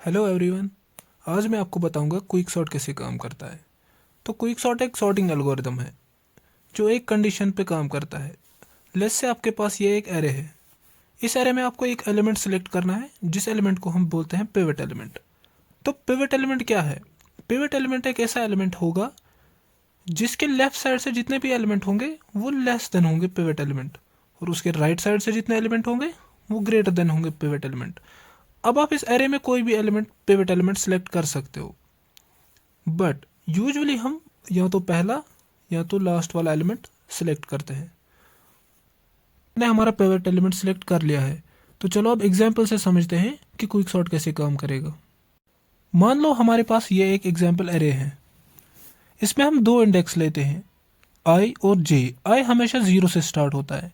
Hello everyone. आज मैं आपको बताऊंगा क्विक सॉर्ट कैसे काम करता है। तो क्विक सॉर्ट एक सॉर्टिंग एल्गोरिदम है जो एक कंडीशन पे काम करता है। लेट्स से आपके पास ये एक एरे है। इस एरे में आपको एक एलिमेंट सेलेक्ट करना है जिस एलिमेंट को हम बोलते हैं पिवट एलिमेंट। तो पिवट एलिमेंट क्या है? पिवट एलिमेंट एक ऐसा एलिमेंट होगा जिसके लेफ्ट साइड से जितने भी एलिमेंट होंगे वो लेस देन होंगे पिवट एलिमेंट, और उसके राइट साइड से जितने एलिमेंट होंगे वो ग्रेटर देन होंगे पिवट एलिमेंट। अब आप इस एरे में कोई भी एलिमेंट पिवट एलिमेंट सेलेक्ट कर सकते हो, बट यूजुअली हम या तो पहला या तो लास्ट वाला एलिमेंट सिलेक्ट करते हैं। हमने हमारा पिवट एलिमेंट सिलेक्ट कर लिया है, तो चलो अब एग्जाम्पल से समझते हैं कि क्विक सॉर्ट कैसे काम करेगा। मान लो हमारे पास ये एक एग्जाम्पल एरे है। इसमें हम दो इंडेक्स लेते हैं, आई और जे। आई हमेशा जीरो से स्टार्ट होता है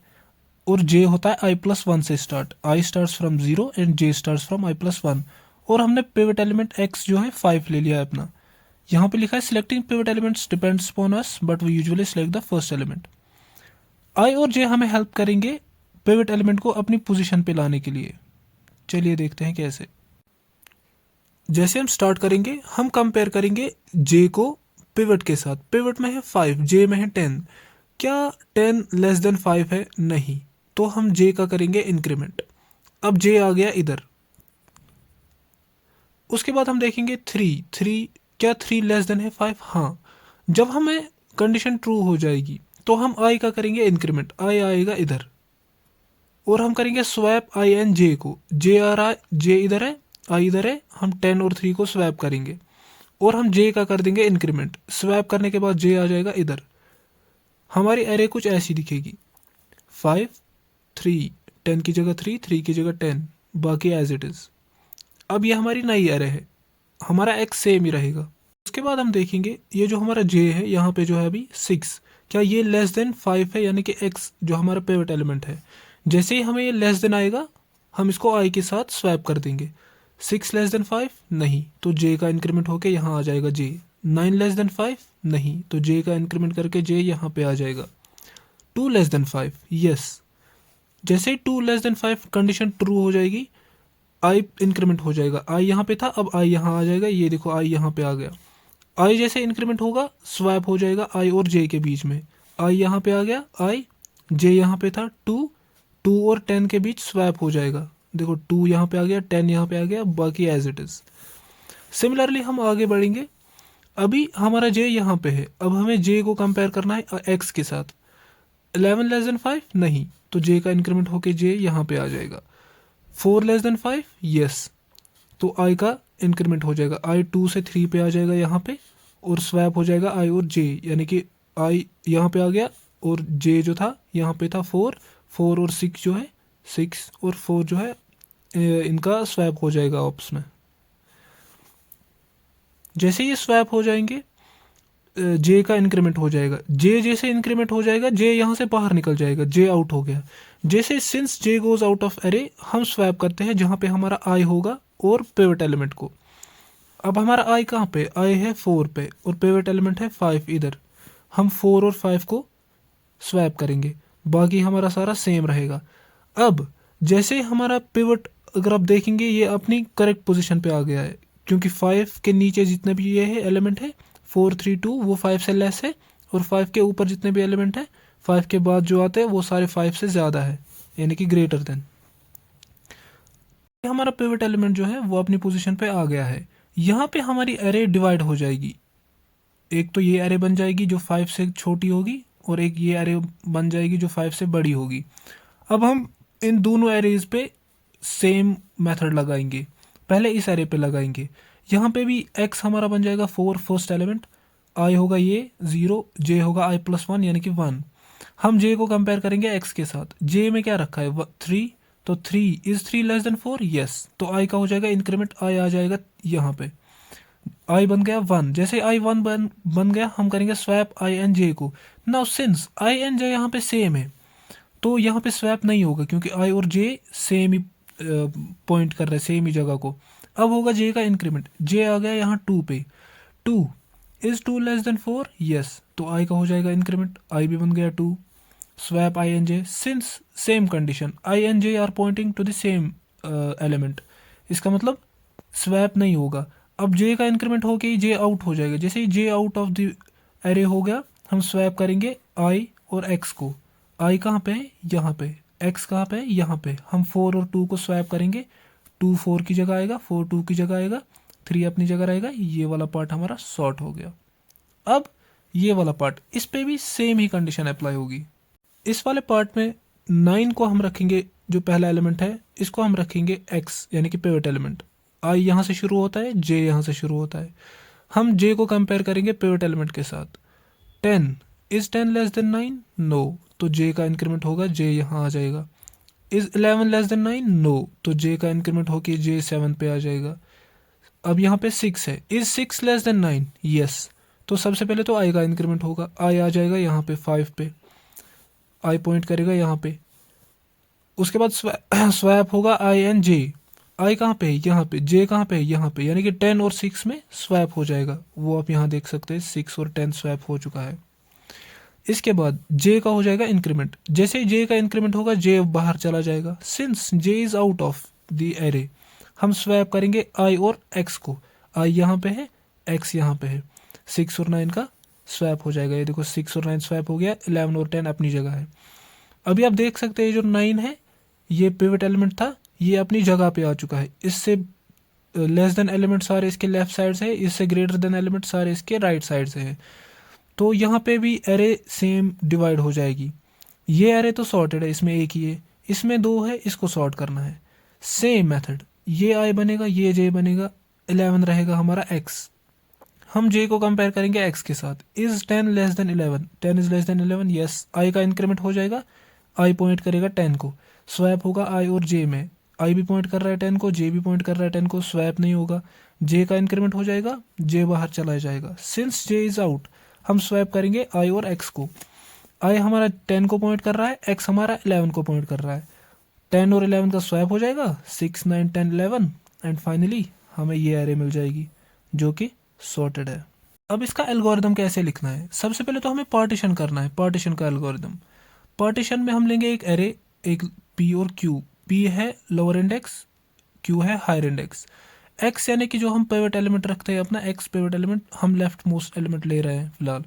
और जे होता है i+1 से start. I start from zero and J start from i+1। और हमने पिवट एलिमेंट एक्स जो है 5 ले लिया है अपना। यहाँ पे लिखा है selecting pivot elements depends upon us but we usually select the first element. I और जे हमें हेल्प करेंगे पिवट एलिमेंट को अपनी पोजीशन पे लाने के लिए। चलिए देखते हैं कैसे। जैसे हम स्टार्ट करेंगे हम कंपेयर करेंगे जे को पिवट के साथ। पिवट में है 5, जे में है 10। क्या 10 लेस देन 5 है? नहीं। तो हम जे का करेंगे इंक्रीमेंट। अब जे आ गया इधर। उसके बाद हम देखेंगे 3। क्या 3 लेस देन है 5? हाँ। जब हमें कंडीशन ट्रू हो जाएगी तो हम आई का करेंगे इंक्रीमेंट। आई आएगा इधर और हम करेंगे स्वैप आई एन जे को। जे आ रहा है, जे इधर है, आई इधर है। हम 10 और 3 को स्वैप करेंगे और हम जे का कर देंगे इंक्रीमेंट। स्वैप करने के बाद जे आ जाएगा इधर। हमारी एरे कुछ ऐसी दिखेगी, 5 3, 10 की जगह 3, 3 की जगह 10, बाकी एज इट इज़। अब ये हमारी नई एरे है, हमारा एक्स सेम ही रहेगा। उसके बाद हम देखेंगे ये जो हमारा जे है यहाँ पे जो है अभी 6, क्या ये लेस देन 5 है? यानी कि एक्स जो हमारा पिवट एलिमेंट है। जैसे ही हमें ये लेस देन आएगा हम इसको आई के साथ स्वैप कर देंगे। 6 लेस देन 5 नहीं, तो जे का इंक्रीमेंट होके यहाँ आ जाएगा जे। 9 लेस देन 5 नहीं, तो जे का इंक्रीमेंट करके जे यहाँ पे आ जाएगा। 2 लेस देन 5 यस। जैसे ही 2 लेस देन 5 कंडीशन ट्रू हो जाएगी आई इंक्रीमेंट हो जाएगा। आई यहाँ पे था, अब आई यहाँ आ जाएगा। ये देखो आई यहाँ पे आ गया। आई जैसे इंक्रीमेंट होगा स्वैप हो जाएगा आई और जे के बीच में। आई यहाँ पे आ गया, आई जे यहाँ पे था, 2 2 और 10 के बीच स्वैप हो जाएगा। देखो 2 यहाँ पे आ गया, 10 यहाँ पे आ गया, बाकी एज इट इज़। सिमिलरली हम आगे बढ़ेंगे। अभी हमारा जे यहाँ पे है, अब हमें जे को कंपेयर करना है एक्स के साथ। 11 लेस देन 5 नहीं, तो जे का इंक्रीमेंट होके जे यहाँ पे आ जाएगा। 4 लेस देन 5 यस, तो आई का इंक्रीमेंट हो जाएगा। आई 2 से 3 पे आ जाएगा यहाँ पे और स्वैप हो जाएगा आई और जे, यानी कि आई यहाँ पे आ गया और जे जो था यहाँ पे था 4। 4 और 6 जो है, 6 और 4 जो है इनका स्वैप हो जाएगा ऑप्स में। जैसे ये स्वैप हो जाएंगे जे का इंक्रीमेंट हो जाएगा। जे जैसे इंक्रीमेंट हो जाएगा जे यहाँ से बाहर निकल जाएगा, जे आउट हो गया। जैसे since J goes out of array हम स्वैप करते हैं जहाँ पे हमारा आई होगा और पिवट एलिमेंट को। अब हमारा आई कहाँ पे? आई है 4 पे और पिवट एलिमेंट है 5 इधर। हम 4 और 5 को स्वैप करेंगे, बाकी हमारा सारा सेम रहेगा। अब जैसे हमारा पिवट अगर आप देखेंगे ये अपनी करेक्ट पोजीशन पे आ गया है, क्योंकि 5 के नीचे जितने भी ये है एलिमेंट है 4 3 2 वो 5 से लेस है, और 5 के ऊपर जितने भी एलिमेंट है 5 के बाद जो आते हैं वो सारे 5 से ज़्यादा है, यानी कि ग्रेटर देन। हमारा पिवट एलिमेंट जो है वो अपनी पोजीशन पे आ गया है। यहाँ पे हमारी एरे डिवाइड हो जाएगी। एक तो ये एरे बन जाएगी जो 5 से छोटी होगी और एक ये एरे बन जाएगी जो 5 से बड़ी होगी। अब हम इन दोनों एरेज पे सेम मेथड लगाएंगे। पहले इस एरे पे लगाएंगे। यहाँ पे भी x हमारा बन जाएगा 4 फर्स्ट एलिमेंट, i होगा ये 0, j होगा i+1 यानी कि 1। हम j को कंपेयर करेंगे x के साथ। j में क्या रखा है? 3, तो 3 इज 3 लेस देन 4 यस, तो i का हो जाएगा इंक्रीमेंट, i आ जाएगा यहाँ पे। i बन गया 1। जैसे i 1 बन गया हम करेंगे स्वैप i एन जे को। Now since i and j यहाँ पे सेम है तो यहाँ पे स्वैप नहीं होगा, क्योंकि i और j सेम ही पॉइंट कर रहे हैं सेम ही जगह को। अब होगा j का इंक्रीमेंट। j आ गया यहाँ 2 पे। 2 इज 2 लेस देन 4 यस, तो i का हो जाएगा इंक्रीमेंट, i भी बन गया 2। Swap i and j, since same condition i and j are pointing to the same element, इसका मतलब स्वैप नहीं होगा। अब जे का इंक्रीमेंट होके ही जे आउट हो जाएगा। जैसे ही जे आउट ऑफ द एरे हो गया, हम स्वैप करेंगे आई और एक्स को। आई कहाँ पे है? यहाँ पे। एक्स कहाँ पे है? यहाँ पे। हम 4 और 2 को स्वैप करेंगे। 2 4 की जगह आएगा, 4 2 की जगह आएगा, 3 अपनी जगह रहेगा। ये वाला पार्ट हमारा सॉर्ट हो गया। अब ये वाला पार्ट, इस पे भी सेम ही कंडीशन अप्लाई होगी। इस वाले पार्ट में 9 को हम रखेंगे, जो पहला एलिमेंट है इसको हम रखेंगे x, यानी कि पिवट एलिमेंट। i यहाँ से शुरू होता है, j यहाँ से शुरू होता है। हम j को कंपेयर करेंगे पिवट एलिमेंट के साथ। 10 इज 10 लेस देन 9? नो, तो j का इंक्रीमेंट होगा, j यहाँ आ जाएगा। Is 11 less than 9? नो, तो j का इंक्रीमेंट होकर j 7 पे आ जाएगा। अब यहाँ पे 6 है, इज 6 लेस देन 9? यस, तो सबसे पहले तो i का इंक्रीमेंट होगा, i आ जाएगा यहाँ पे 5 पे, i पॉइंट करेगा यहाँ पे। उसके बाद स्वैप होगा आई एंड जे। आई कहाँ पे है? यहाँ पे। जे कहाँ पे है? यहाँ पे। यानी कि 10 और 6 में स्वैप हो जाएगा, वो आप यहाँ देख सकते हैं 6 और 10 स्वैप हो चुका है। इसके बाद जे का हो जाएगा इंक्रीमेंट। जैसे जे का इंक्रीमेंट होगा, जे बाहर चला जाएगा। Since J is out of the array, हम स्वैप करेंगे आई और एक्स को। आई यहाँ पे है, एक्स यहाँ पे है। 6 और 9 का स्वैप हो जाएगा। ये देखो 6 और 9 स्वैप हो गया, 11 और 10 अपनी जगह है। अभी आप देख सकते हैं जो 9 है, ये पिवट एलिमेंट था, ये अपनी जगह पे आ चुका है। इससे लेस देन एलिमेंट सारे इसके लेफ्ट साइड से है, इससे ग्रेटर देन एलिमेंट सारे इसके राइट साइड से है। तो यहाँ पे भी एरे सेम डिवाइड हो जाएगी। ये एरे तो सॉर्टेड है, इसमें एक ही है, इसमें 2 है, इसको सॉर्ट करना है। सेम मेथड, ये आई बनेगा, ये जे बनेगा, 11 रहेगा हमारा एक्स। हम जे को कंपेयर करेंगे एक्स के साथ। Is 10 less than 11? 10 is less than 11? Yes. I का इंक्रीमेंट हो जाएगा, आई पॉइंट करेगा 10 को, स्वैप होगा आई और जे में। आई भी पॉइंट कर रहा है 10 को, जे भी पॉइंट कर रहा है 10 को, स्वैप नहीं होगा। जे का इंक्रीमेंट हो जाएगा, जे बाहर चला जाएगा। सिंस जे इज आउट, हम स्वैप करेंगे आई और एक्स को। आई हमारा 10 को पॉइंट कर रहा है, एक्स हमारा 11 को पॉइंट कर रहा है। 10 और 11 का स्वैप हो जाएगा, 6 9 10 11, एंड फाइनली हमें ये एरे मिल जाएगी जो कि सॉर्टेड है। अब इसका एल्गोरिदम कैसे लिखना है? सबसे पहले तो हमें पार्टीशन करना है, पार्टीशन का एल्गोरिदम। पार्टीशन में हम लेंगे एक एरे, एक पी और क्यू। पी है लोअर इंडेक्स, क्यू है हायर इंडेक्स। एक्स यानी कि जो हम पिवट एलिमेंट रखते हैं अपना, एक्स पिवट एलिमेंट, हम लेफ्ट मोस्ट एलिमेंट ले रहे हैं फिलहाल।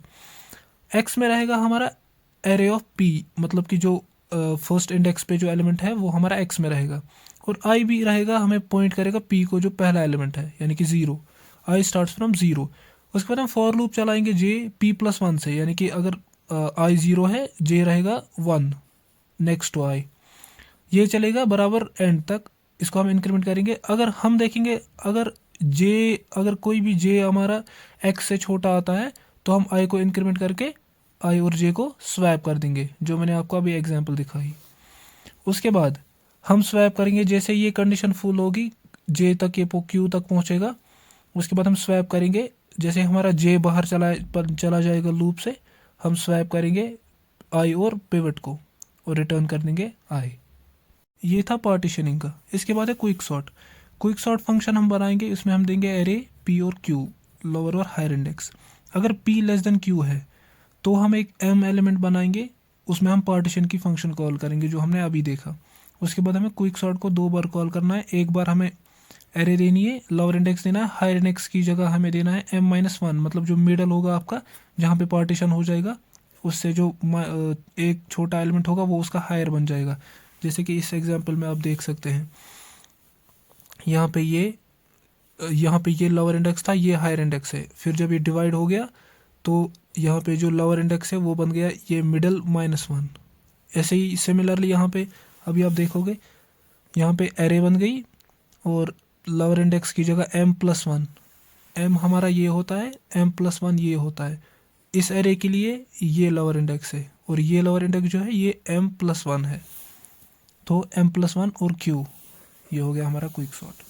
एक्स में रहेगा हमारा एरे ऑफ पी, मतलब कि जो फर्स्ट इंडेक्स पे जो एलिमेंट है वो हमारा एक्स में रहेगा। और आई भी रहेगा, हमें पॉइंट करेगा पी को, जो पहला एलिमेंट है, यानी कि 0। I start from 0। उसके बाद हम फॉर लूप चलाएंगे जे पी प्लस 1 से, यानी कि अगर आई 0 है, जे रहेगा 1 नेक्स्ट टू आई। ये चलेगा बराबर एंड तक, इसको हम इंक्रीमेंट करेंगे। अगर हम देखेंगे, अगर कोई भी जे हमारा एक्स से छोटा आता है, तो हम आई को इंक्रीमेंट करके आई और जे को स्वैप कर देंगे, जो मैंने आपको अभी एग्जांपल दिखाई। उसके बाद हम स्वैप करेंगे, जैसे ये कंडीशन फुल होगी, जे तक ये क्यू तक पहुंचेगा। उसके बाद हम स्वैप करेंगे, जैसे हमारा जे बाहर चला जाएगा लूप से, हम स्वैप करेंगे आई और पिवट को और रिटर्न कर देंगे आई। ये था पार्टीशनिंग का। इसके बाद है quick sort. Quick sort function हम बनाएंगे, इसमें हम देंगे एरे पी और क्यू, लोअर और हायर इंडेक्स। अगर पी लेस देन क्यू है तो हम एक एम एलिमेंट बनाएंगे, उसमें हम पार्टीशन की फंक्शन कॉल करेंगे, जो हमने अभी देखा। उसके बाद हमें क्विक सॉर्ट को 2 बार कॉल करना है। एक बार हमें एरे देनी है, लोअर इंडेक्स देना है, हायर इंडेक्स की जगह हमें देना है m-1, मतलब जो मिडल होगा आपका, जहाँ पे पार्टीशन हो जाएगा, उससे जो एक छोटा एलिमेंट होगा वो उसका हायर बन जाएगा। जैसे कि इस एग्जांपल में आप देख सकते हैं, यहाँ पे ये लोअर इंडेक्स था, ये हायर इंडेक्स है। फिर जब ये डिवाइड हो गया तो यहाँ पे जो लोअर इंडेक्स है वो बन गया ये मिडल -1। ऐसे ही सिमिलरली यहाँ पे अभी आप देखोगे, यहाँ पे एरे बन गई और लोअर इंडेक्स की जगह m+1, m हमारा ये होता है, m+1 ये होता है। इस एरे के लिए ये लोअर इंडेक्स है और ये लोअर इंडेक्स जो है ये m+1 है। तो m+1 और q, ये हो गया हमारा क्विक सॉर्ट।